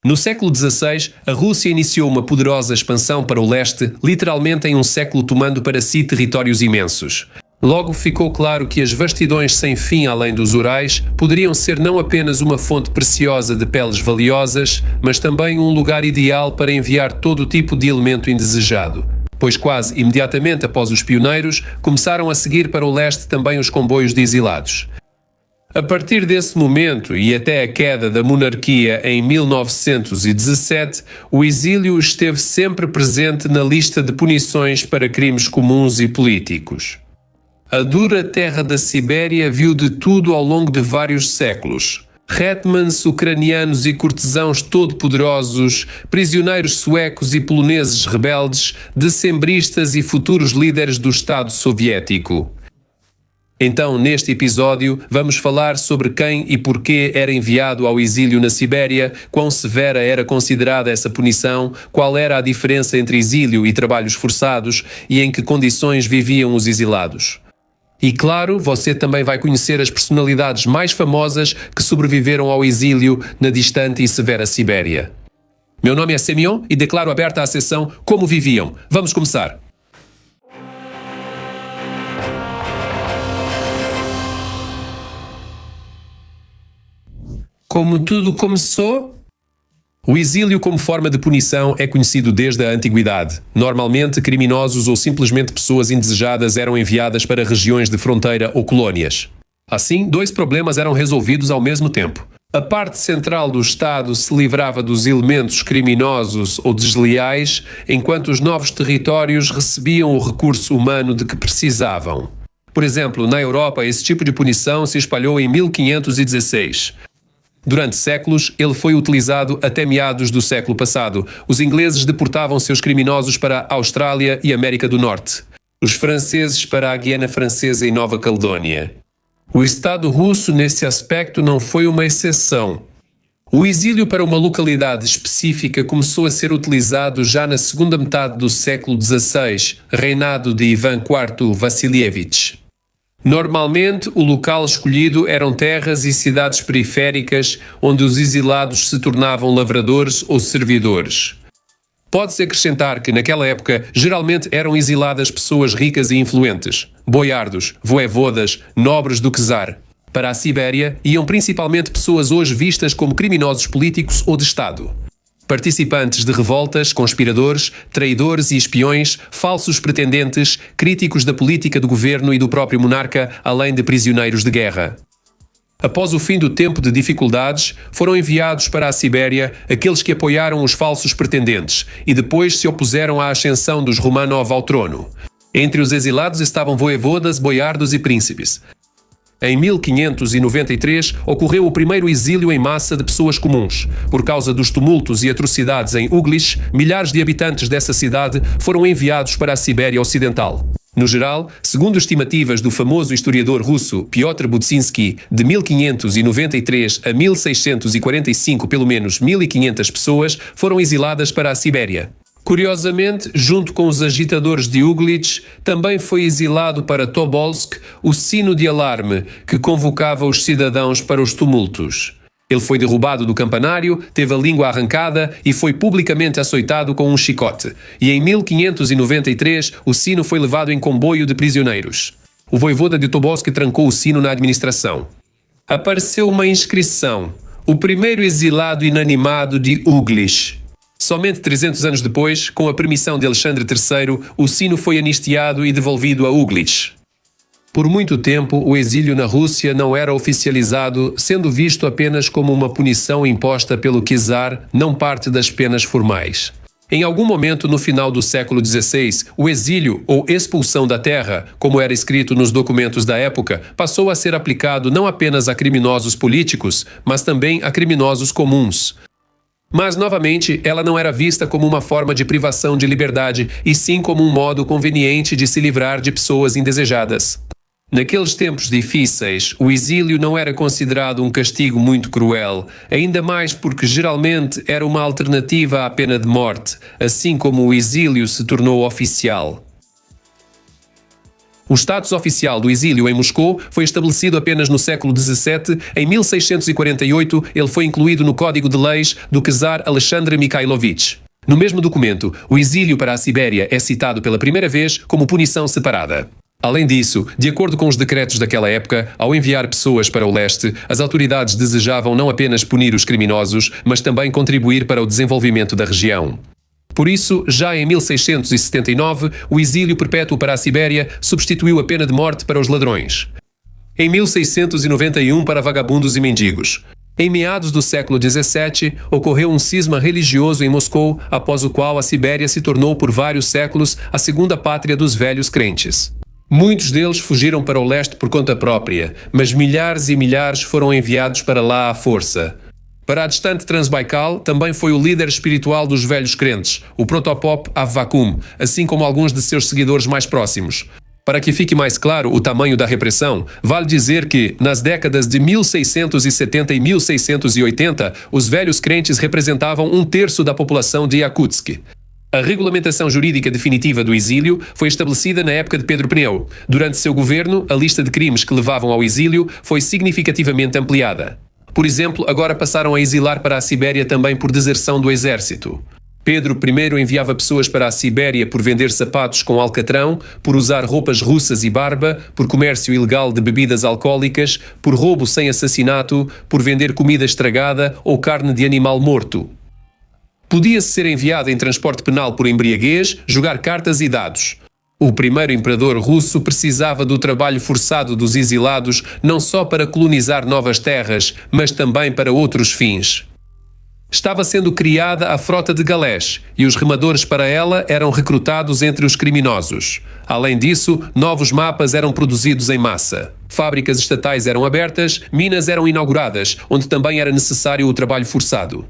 No século XVI, a Rússia iniciou uma poderosa expansão para o leste, literalmente em um século tomando para si territórios imensos. Logo ficou claro que as vastidões sem fim além dos Urais poderiam ser não apenas uma fonte preciosa de peles valiosas, mas também um lugar ideal para enviar todo tipo de elemento indesejado. Pois quase imediatamente após os pioneiros, começaram a seguir para o leste também os comboios de exilados. A partir desse momento e até a queda da monarquia em 1917, o exílio esteve sempre presente na lista de punições para crimes comuns e políticos. A dura terra da Sibéria viu de tudo ao longo de vários séculos. Hetmans ucranianos e cortesãos todo-poderosos, prisioneiros suecos e poloneses rebeldes, decembristas e futuros líderes do Estado Soviético. Então, neste episódio, vamos falar sobre quem e porquê era enviado ao exílio na Sibéria, quão severa era considerada essa punição, qual era a diferença entre exílio e trabalhos forçados e em que condições viviam os exilados. E claro, você também vai conhecer as personalidades mais famosas que sobreviveram ao exílio na distante e severa Sibéria. Meu nome é Semyon e declaro aberta a sessão Como Viviam. Vamos começar! Como tudo começou? O exílio como forma de punição é conhecido desde a antiguidade. Normalmente, criminosos ou simplesmente pessoas indesejadas eram enviadas para regiões de fronteira ou colônias. Assim, dois problemas eram resolvidos ao mesmo tempo. A parte central do Estado se livrava dos elementos criminosos ou desleais, enquanto os novos territórios recebiam o recurso humano de que precisavam. Por exemplo, na Europa, esse tipo de punição se espalhou em 1516. Durante séculos, ele foi utilizado até meados do século passado. Os ingleses deportavam seus criminosos para a Austrália e América do Norte. Os franceses para a Guiana Francesa e Nova Caledónia. O Estado russo, nesse aspecto, não foi uma exceção. O exílio para uma localidade específica começou a ser utilizado já na segunda metade do século XVI, reinado de Ivan IV Vassilievich. Normalmente, o local escolhido eram terras e cidades periféricas onde os exilados se tornavam lavradores ou servidores. Pode-se acrescentar que, naquela época, geralmente eram exiladas pessoas ricas e influentes, boiardos, voevodas, nobres do czar. Para a Sibéria, iam principalmente pessoas hoje vistas como criminosos políticos ou de Estado. Participantes de revoltas, conspiradores, traidores e espiões, falsos pretendentes, críticos da política do governo e do próprio monarca, além de prisioneiros de guerra. Após o fim do tempo de dificuldades, foram enviados para a Sibéria aqueles que apoiaram os falsos pretendentes e depois se opuseram à ascensão dos Romanov ao trono. Entre os exilados estavam voevodas, boiardos e príncipes. Em 1593, ocorreu o primeiro exílio em massa de pessoas comuns. Por causa dos tumultos e atrocidades em Uglitch, milhares de habitantes dessa cidade foram enviados para a Sibéria Ocidental. No geral, segundo estimativas do famoso historiador russo Piotr Budzinski, de 1593 a 1645, pelo menos 1.500 pessoas foram exiladas para a Sibéria. Curiosamente, junto com os agitadores de Uglitch, também foi exilado para Tobolsk o sino de alarme que convocava os cidadãos para os tumultos. Ele foi derrubado do campanário, teve a língua arrancada e foi publicamente açoitado com um chicote. E em 1593, o sino foi levado em comboio de prisioneiros. O voivoda de Tobolsk trancou o sino na administração. Apareceu uma inscrição: o primeiro exilado inanimado de Uglitch. Somente 300 anos depois, com a permissão de Alexandre III, o sino foi anistiado e devolvido a Uglitch. Por muito tempo, o exílio na Rússia não era oficializado, sendo visto apenas como uma punição imposta pelo czar, não parte das penas formais. Em algum momento no final do século XVI, o exílio ou expulsão da terra, como era escrito nos documentos da época, passou a ser aplicado não apenas a criminosos políticos, mas também a criminosos comuns. Mas, novamente, ela não era vista como uma forma de privação de liberdade, e sim como um modo conveniente de se livrar de pessoas indesejadas. Naqueles tempos difíceis, o exílio não era considerado um castigo muito cruel, ainda mais porque geralmente era uma alternativa à pena de morte, assim como o exílio se tornou oficial. O status oficial do exílio em Moscou foi estabelecido apenas no século XVII. Em 1648, ele foi incluído no Código de Leis do czar Alexandre Mikhailovich. No mesmo documento, o exílio para a Sibéria é citado pela primeira vez como punição separada. Além disso, de acordo com os decretos daquela época, ao enviar pessoas para o leste, as autoridades desejavam não apenas punir os criminosos, mas também contribuir para o desenvolvimento da região. Por isso, já em 1679, o exílio perpétuo para a Sibéria substituiu a pena de morte para os ladrões. Em 1691, para vagabundos e mendigos. Em meados do século XVII, ocorreu um cisma religioso em Moscou, após o qual a Sibéria se tornou por vários séculos a segunda pátria dos velhos crentes. Muitos deles fugiram para o leste por conta própria, mas milhares e milhares foram enviados para lá à força. Para a distante Transbaikal, também foi o líder espiritual dos velhos crentes, o Protopop Avvakum, assim como alguns de seus seguidores mais próximos. Para que fique mais claro o tamanho da repressão, vale dizer que, nas décadas de 1670 e 1680, os velhos crentes representavam 1/3 da população de Yakutsk. A regulamentação jurídica definitiva do exílio foi estabelecida na época de Pedro Pneu. Durante seu governo, a lista de crimes que levavam ao exílio foi significativamente ampliada. Por exemplo, agora passaram a exilar para a Sibéria também por deserção do exército. Pedro I enviava pessoas para a Sibéria por vender sapatos com alcatrão, por usar roupas russas e barba, por comércio ilegal de bebidas alcoólicas, por roubo sem assassinato, por vender comida estragada ou carne de animal morto. Podia-se ser enviado em transporte penal por embriaguez, jogar cartas e dados. O primeiro imperador russo precisava do trabalho forçado dos exilados não só para colonizar novas terras, mas também para outros fins. Estava sendo criada a frota de galés e os remadores para ela eram recrutados entre os criminosos. Além disso, novos mapas eram produzidos em massa. Fábricas estatais eram abertas, minas eram inauguradas, onde também era necessário o trabalho forçado.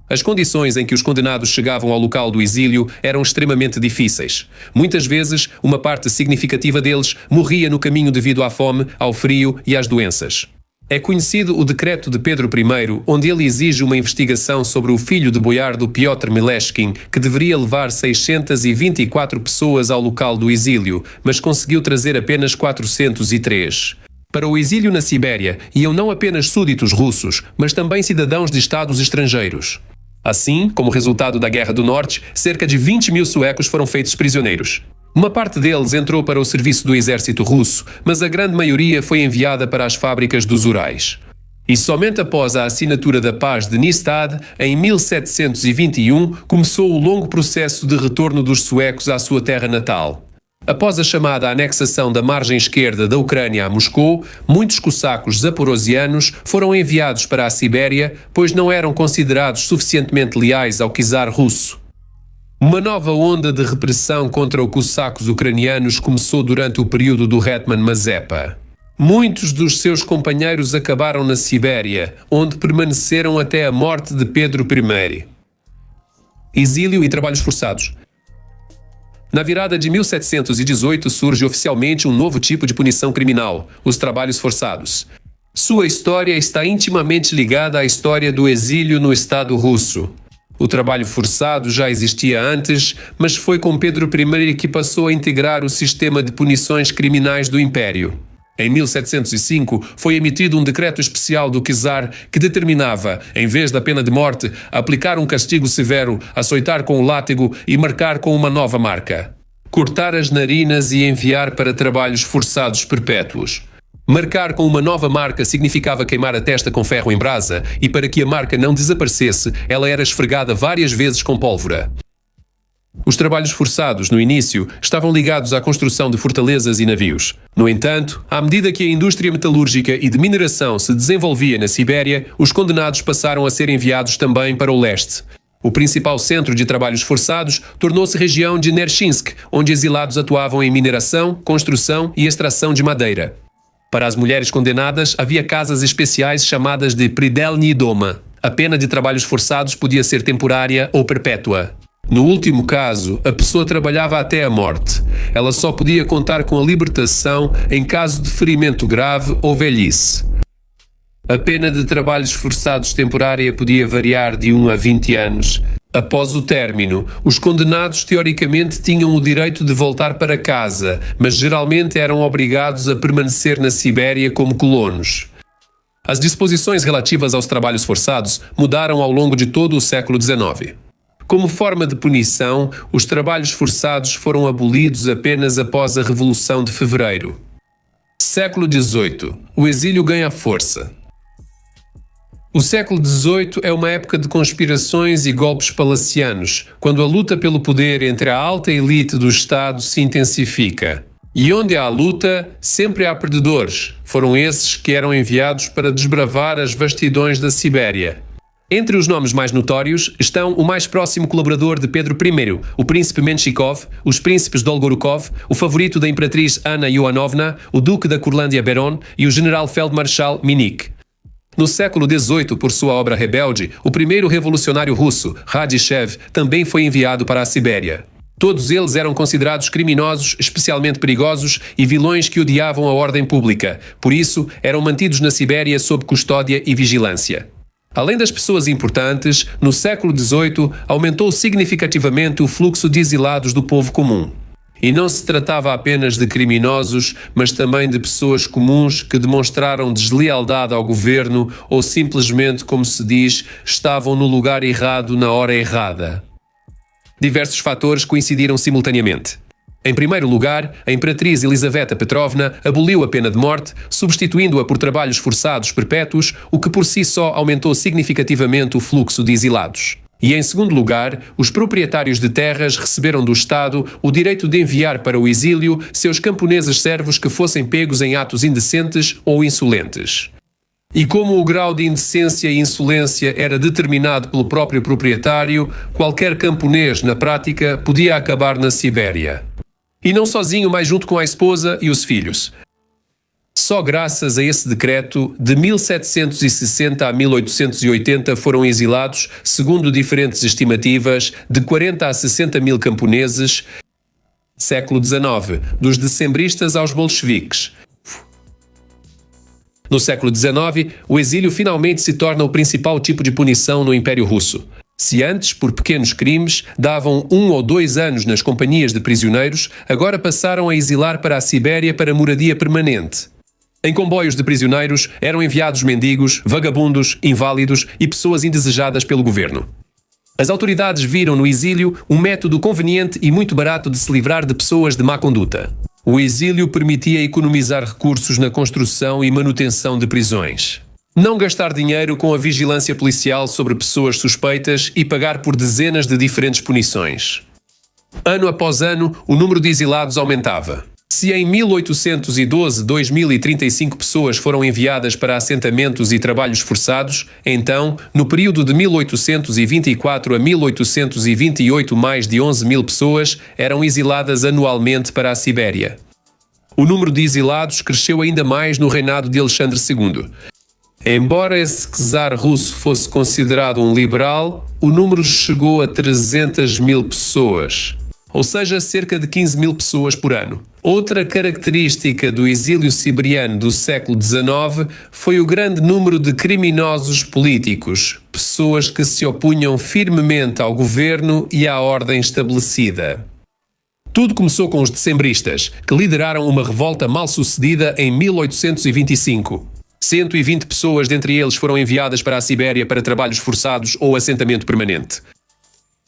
As condições em que os condenados chegavam ao local do exílio eram extremamente difíceis. Muitas vezes, uma parte significativa deles morria no caminho devido à fome, ao frio e às doenças. É conhecido o decreto de Pedro I, onde ele exige uma investigação sobre o filho de Boiardo Piotr Mileshkin, que deveria levar 624 pessoas ao local do exílio, mas conseguiu trazer apenas 403. Para o exílio na Sibéria iam não apenas súditos russos, mas também cidadãos de estados estrangeiros. Assim, como resultado da Guerra do Norte, cerca de 20.000 suecos foram feitos prisioneiros. Uma parte deles entrou para o serviço do exército russo, mas a grande maioria foi enviada para as fábricas dos Urais. E somente após a assinatura da Paz de Nystad, em 1721, começou o longo processo de retorno dos suecos à sua terra natal. Após a chamada anexação da margem esquerda da Ucrânia a Moscou, muitos cossacos zaporosianos foram enviados para a Sibéria, pois não eram considerados suficientemente leais ao czar russo. Uma nova onda de repressão contra os cossacos ucranianos começou durante o período do Hetman Mazepa. Muitos dos seus companheiros acabaram na Sibéria, onde permaneceram até a morte de Pedro I. Exílio e trabalhos forçados. Na virada de 1718 surge oficialmente um novo tipo de punição criminal, os trabalhos forçados. Sua história está intimamente ligada à história do exílio no Estado russo. O trabalho forçado já existia antes, mas foi com Pedro I que passou a integrar o sistema de punições criminais do Império. Em 1705, foi emitido um decreto especial do czar que determinava, em vez da pena de morte, aplicar um castigo severo, açoitar com o látego e marcar com uma nova marca. Cortar as narinas e enviar para trabalhos forçados perpétuos. Marcar com uma nova marca significava queimar a testa com ferro em brasa, e para que a marca não desaparecesse, ela era esfregada várias vezes com pólvora. Os trabalhos forçados, no início, estavam ligados à construção de fortalezas e navios. No entanto, à medida que a indústria metalúrgica e de mineração se desenvolvia na Sibéria, os condenados passaram a ser enviados também para o leste. O principal centro de trabalhos forçados tornou-se região de Nershinsk, onde exilados atuavam em mineração, construção e extração de madeira. Para as mulheres condenadas, havia casas especiais chamadas de Pridelny Doma. A pena de trabalhos forçados podia ser temporária ou perpétua. No último caso, a pessoa trabalhava até a morte. Ela só podia contar com a libertação em caso de ferimento grave ou velhice. A pena de trabalhos forçados temporária podia variar de 1 a 20 anos. Após o término, os condenados teoricamente tinham o direito de voltar para casa, mas geralmente eram obrigados a permanecer na Sibéria como colonos. As disposições relativas aos trabalhos forçados mudaram ao longo de todo o século XIX. Como forma de punição, os trabalhos forçados foram abolidos apenas após a Revolução de Fevereiro. Século XVIII. O exílio ganha força. O século XVIII é uma época de conspirações e golpes palacianos, quando a luta pelo poder entre a alta elite do Estado se intensifica. E onde há luta, sempre há perdedores. Foram esses que eram enviados para desbravar as vastidões da Sibéria. Entre os nomes mais notórios estão o mais próximo colaborador de Pedro I, o príncipe Menshikov, os príncipes Dolgorukov, o favorito da imperatriz Anna Ioannovna, o duque da Curlândia Beron e o general feldmarschall Minik. No século XVIII, por sua obra Rebelde, o primeiro revolucionário russo, Radishev, também foi enviado para a Sibéria. Todos eles eram considerados criminosos, especialmente perigosos e vilões que odiavam a ordem pública. Por isso, eram mantidos na Sibéria sob custódia e vigilância. Além das pessoas importantes, no século XVIII aumentou significativamente o fluxo de exilados do povo comum. E não se tratava apenas de criminosos, mas também de pessoas comuns que demonstraram deslealdade ao governo ou simplesmente, como se diz, estavam no lugar errado na hora errada. Diversos fatores coincidiram simultaneamente. Em primeiro lugar, a imperatriz Elizaveta Petrovna aboliu a pena de morte, substituindo-a por trabalhos forçados perpétuos, o que por si só aumentou significativamente o fluxo de exilados. E em segundo lugar, os proprietários de terras receberam do Estado o direito de enviar para o exílio seus camponeses servos que fossem pegos em atos indecentes ou insolentes. E como o grau de indecência e insolência era determinado pelo próprio proprietário, qualquer camponês, na prática, podia acabar na Sibéria. E não sozinho, mas junto com a esposa e os filhos. Só graças a esse decreto, de 1760 a 1880 foram exilados, segundo diferentes estimativas, de 40 a 60 mil camponeses, século XIX, dos decembristas aos bolcheviques. No século XIX, o exílio finalmente se torna o principal tipo de punição no Império Russo. Se antes, por pequenos crimes, davam 1 ou 2 anos nas companhias de prisioneiros, agora passaram a exilar para a Sibéria para moradia permanente. Em comboios de prisioneiros eram enviados mendigos, vagabundos, inválidos e pessoas indesejadas pelo governo. As autoridades viram no exílio um método conveniente e muito barato de se livrar de pessoas de má conduta. O exílio permitia economizar recursos na construção e manutenção de prisões. Não gastar dinheiro com a vigilância policial sobre pessoas suspeitas e pagar por dezenas de diferentes punições. Ano após ano, o número de exilados aumentava. Se em 1812, 2.035 pessoas foram enviadas para assentamentos e trabalhos forçados, então, no período de 1824 a 1828, mais de 11.000 pessoas eram exiladas anualmente para a Sibéria. O número de exilados cresceu ainda mais no reinado de Alexandre II. Embora esse czar russo fosse considerado um liberal, o número chegou a 300.000 pessoas, ou seja, cerca de 15.000 pessoas por ano. Outra característica do exílio siberiano do século XIX foi o grande número de criminosos políticos, pessoas que se opunham firmemente ao governo e à ordem estabelecida. Tudo começou com os decembristas, que lideraram uma revolta mal-sucedida em 1825. 120 pessoas dentre eles foram enviadas para a Sibéria para trabalhos forçados ou assentamento permanente.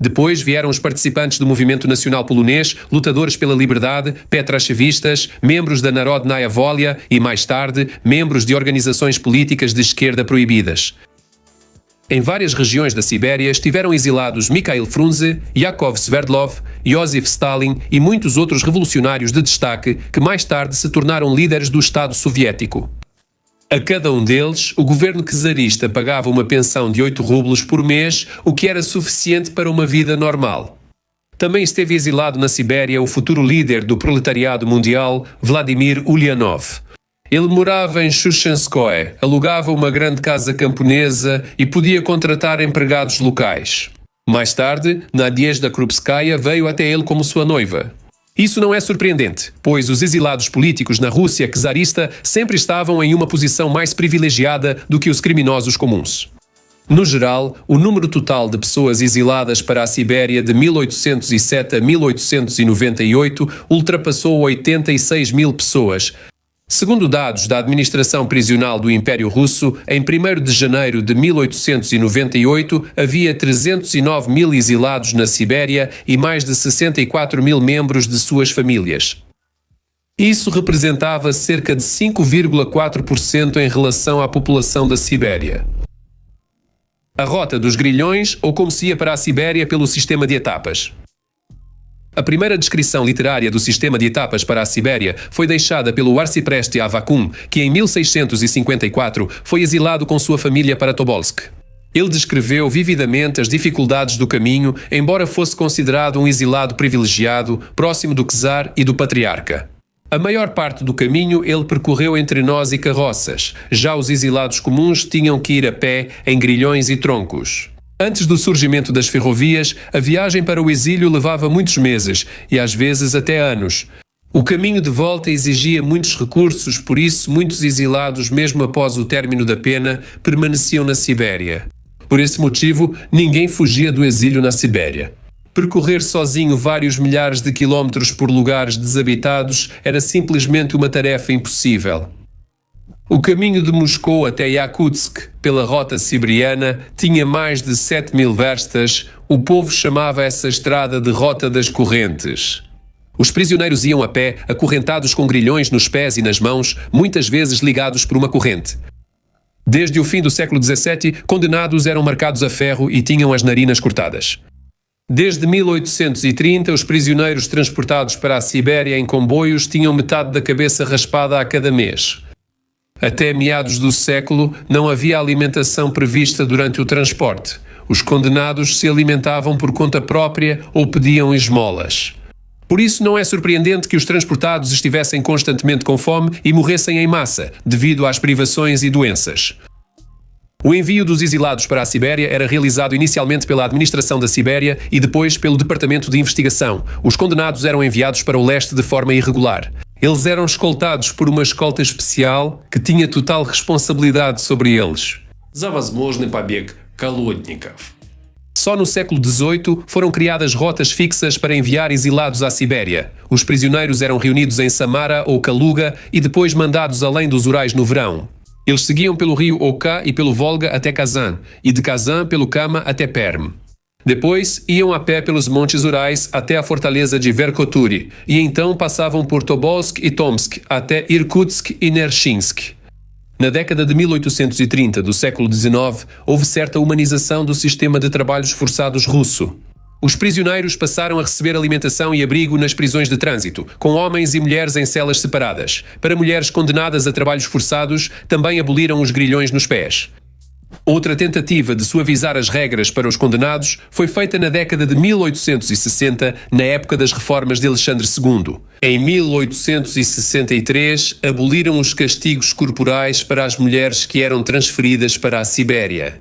Depois vieram os participantes do movimento nacional polonês, lutadores pela liberdade, petrachevistas, membros da Narodnaya Volia e, mais tarde, membros de organizações políticas de esquerda proibidas. Em várias regiões da Sibéria estiveram exilados Mikhail Frunze, Yakov Sverdlov, Joseph Stalin e muitos outros revolucionários de destaque que mais tarde se tornaram líderes do Estado soviético. A cada um deles, o governo czarista pagava uma pensão de 8 rublos por mês, o que era suficiente para uma vida normal. Também esteve exilado na Sibéria o futuro líder do proletariado mundial, Vladimir Ulyanov. Ele morava em Shushenskoye, alugava uma grande casa camponesa e podia contratar empregados locais. Mais tarde, Nadezhda Krupskaya veio até ele como sua noiva. Isso não é surpreendente, pois os exilados políticos na Rússia czarista sempre estavam em uma posição mais privilegiada do que os criminosos comuns. No geral, o número total de pessoas exiladas para a Sibéria de 1807 a 1898 ultrapassou 86 mil pessoas. Segundo dados da administração prisional do Império Russo, em 1º de janeiro de 1898 havia 309 mil exilados na Sibéria e mais de 64 mil membros de suas famílias. Isso representava cerca de 5,4% em relação à população da Sibéria. A Rota dos Grilhões, ou como se ia para a Sibéria pelo sistema de etapas. A primeira descrição literária do sistema de etapas para a Sibéria foi deixada pelo arcipreste Avvakum, que em 1654 foi exilado com sua família para Tobolsk. Ele descreveu vividamente as dificuldades do caminho, embora fosse considerado um exilado privilegiado, próximo do czar e do patriarca. A maior parte do caminho ele percorreu em trenós e carroças. Já os exilados comuns tinham que ir a pé, em grilhões e troncos. Antes do surgimento das ferrovias, a viagem para o exílio levava muitos meses e às vezes até anos. O caminho de volta exigia muitos recursos, por isso muitos exilados, mesmo após o término da pena, permaneciam na Sibéria. Por esse motivo, ninguém fugia do exílio na Sibéria. Percorrer sozinho vários milhares de quilómetros por lugares desabitados era simplesmente uma tarefa impossível. O caminho de Moscou até Yakutsk, pela rota siberiana, tinha mais de 7.000 verstas. O povo chamava essa estrada de Rota das Correntes. Os prisioneiros iam a pé, acorrentados com grilhões nos pés e nas mãos, muitas vezes ligados por uma corrente. Desde o fim do século XVII, condenados eram marcados a ferro e tinham as narinas cortadas. Desde 1830, os prisioneiros transportados para a Sibéria em comboios tinham metade da cabeça raspada a cada mês. Até meados do século, não havia alimentação prevista durante o transporte. Os condenados se alimentavam por conta própria ou pediam esmolas. Por isso, não é surpreendente que os transportados estivessem constantemente com fome e morressem em massa, devido às privações e doenças. O envio dos exilados para a Sibéria era realizado inicialmente pela administração da Sibéria e depois pelo Departamento de Investigação. Os condenados eram enviados para o leste de forma irregular. Eles eram escoltados por uma escolta especial que tinha total responsabilidade sobre eles. За возможный побег колодников. Só no século XVIII foram criadas rotas fixas para enviar exilados à Sibéria. Os prisioneiros eram reunidos em Samara ou Kaluga e depois mandados além dos Urais no verão. Eles seguiam pelo rio Oka e pelo Volga até Kazan, e de Kazan pelo Kama até Perm. Depois, iam a pé pelos Montes Urais até a fortaleza de Verkhotury, e então passavam por Tobolsk e Tomsk até Irkutsk e Nershinsk. Na década de 1830 do século XIX, houve certa humanização do sistema de trabalhos forçados russo. Os prisioneiros passaram a receber alimentação e abrigo nas prisões de trânsito, com homens e mulheres em celas separadas. Para mulheres condenadas a trabalhos forçados, também aboliram os grilhões nos pés. Outra tentativa de suavizar as regras para os condenados foi feita na década de 1860, na época das reformas de Alexandre II. Em 1863, aboliram os castigos corporais para as mulheres que eram transferidas para a Sibéria.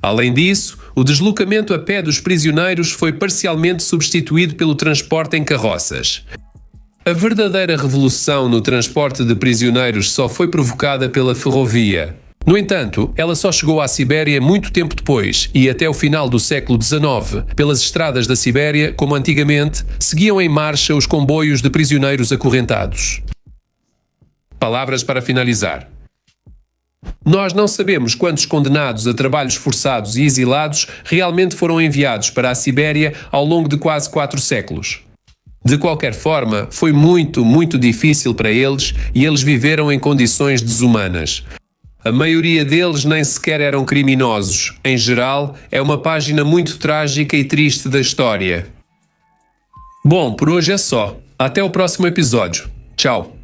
Além disso, o deslocamento a pé dos prisioneiros foi parcialmente substituído pelo transporte em carroças. A verdadeira revolução no transporte de prisioneiros só foi provocada pela ferrovia. No entanto, ela só chegou à Sibéria muito tempo depois e até o final do século XIX. Pelas estradas da Sibéria, como antigamente, seguiam em marcha os comboios de prisioneiros acorrentados. Palavras para finalizar. Nós não sabemos quantos condenados a trabalhos forçados e exilados realmente foram enviados para a Sibéria ao longo de quase 4 séculos. De qualquer forma, foi muito difícil para eles e eles viveram em condições desumanas. A maioria deles nem sequer eram criminosos. Em geral, é uma página muito trágica e triste da história. Bom, por hoje é só. Até o próximo episódio. Tchau.